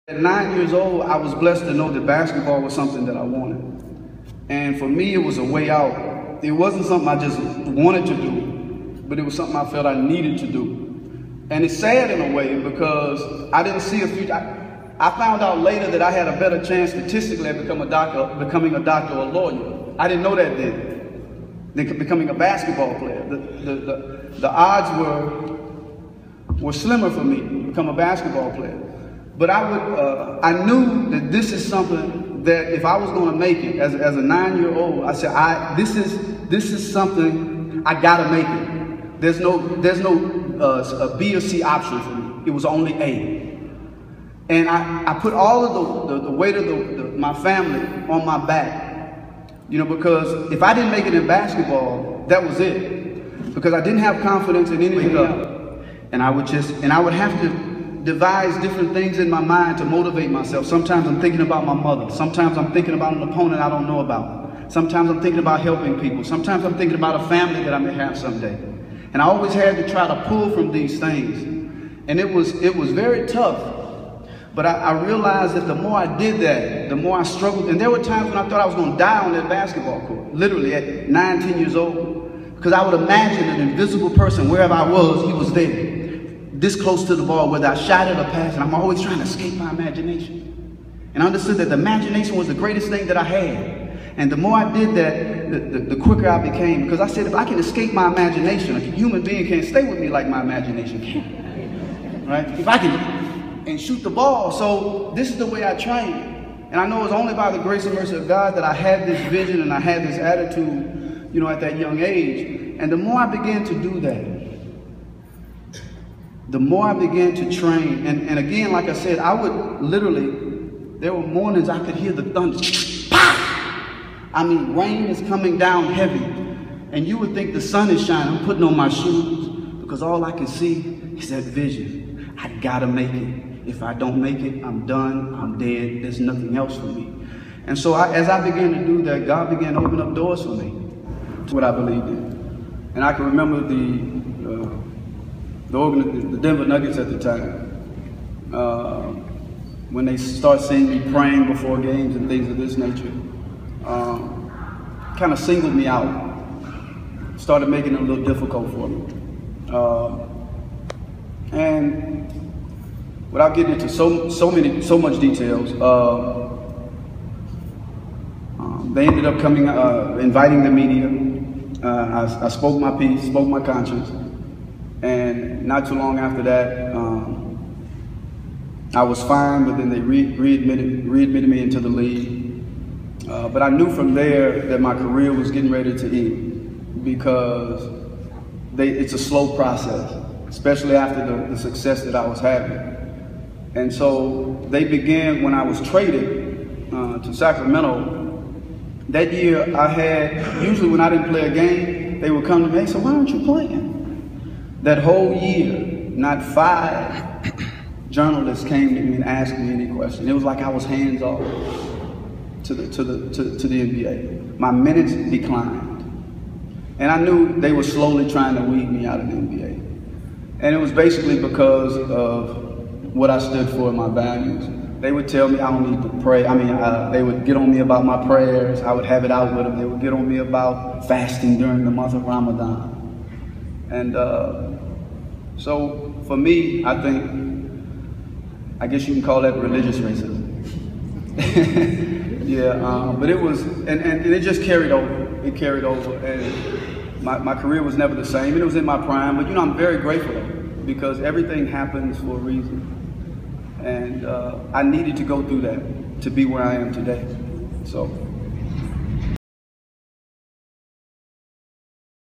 At 9 years old, I was blessed to know that basketball was something that I wanted. And for me, it was a way out. It wasn't something I just wanted to do, but it was something I felt I needed to do. And it's sad in a way because I didn't see a future. I found out later that I had a better chance statistically at becoming a doctor or a lawyer. I didn't know that then becoming a basketball player. The odds were slimmer for me to become a basketball player. But I knew that this is something that if I was going to make it as a 9-year-old, I said, this is something I gotta make it. There's no B or C option for me. It was only A. And I put all of the weight of my family on my back, you know, because if I didn't make it in basketball, that was it. Because I didn't have confidence in anything else. And I would have to devise different things in my mind to motivate myself. Sometimes I'm thinking about my mother. Sometimes I'm thinking about an opponent I don't know about. Sometimes I'm thinking about helping people. Sometimes I'm thinking about a family that I may have someday. And I always had to try to pull from these things. And it was very tough. But I realized that the more I did that, the more I struggled. And there were times when I thought I was going to die on that basketball court, literally at 9, 10 years old. Because I would imagine an invisible person, wherever I was, he was there. This close to the ball, whether I shot it or passed, and I'm always trying to escape my imagination. And I understood that the imagination was the greatest thing that I had. And the more I did that, the quicker I became. Because I said, if I can escape my imagination, a human being can't stay with me like my imagination can. Right? If I can, and shoot the ball. So this is the way I trained. And I know it's only by the grace and mercy of God that I had this vision and I had this attitude, you know, at that young age. And the more I began to do that, the more I began to train, and again, like I said, I would literally, there were mornings I could hear the thunder. I mean, rain is coming down heavy, and you would think the sun is shining. I'm putting on my shoes, because all I can see is that vision. I gotta make it. If I don't make it, I'm done, I'm dead, there's nothing else for me. And so as I began to do that, God began to open up doors for me. That's what I believed in. And I can remember the Denver Nuggets at the time, when they start seeing me praying before games and things of this nature, kind of singled me out, started making it a little difficult for me. And without getting into so much details, they ended up inviting the media. I spoke my piece, spoke my conscience. And not too long after that, I was fine, but then they readmitted me into the league. But I knew from there that my career was getting ready to end because it's a slow process, especially after the success that I was having. And so they began, when I was traded to Sacramento, that year usually when I didn't play a game, they would come to me and say, why aren't you playing? That whole year, not 5 journalists came to me and asked me any question. It was like I was hands off to the NBA. My minutes declined. And I knew they were slowly trying to weed me out of the NBA. And it was basically because of what I stood for and my values. They would tell me I don't need to pray. They would get on me about my prayers. I would have it out with them. They would get on me about fasting during the month of Ramadan. And so for me, I guess you can call that religious racism. Yeah, but it was, and it just carried over. It carried over, and my career was never the same. And it was in my prime, but you know, I'm very grateful because everything happens for a reason. And I needed to go through that to be where I am today. So.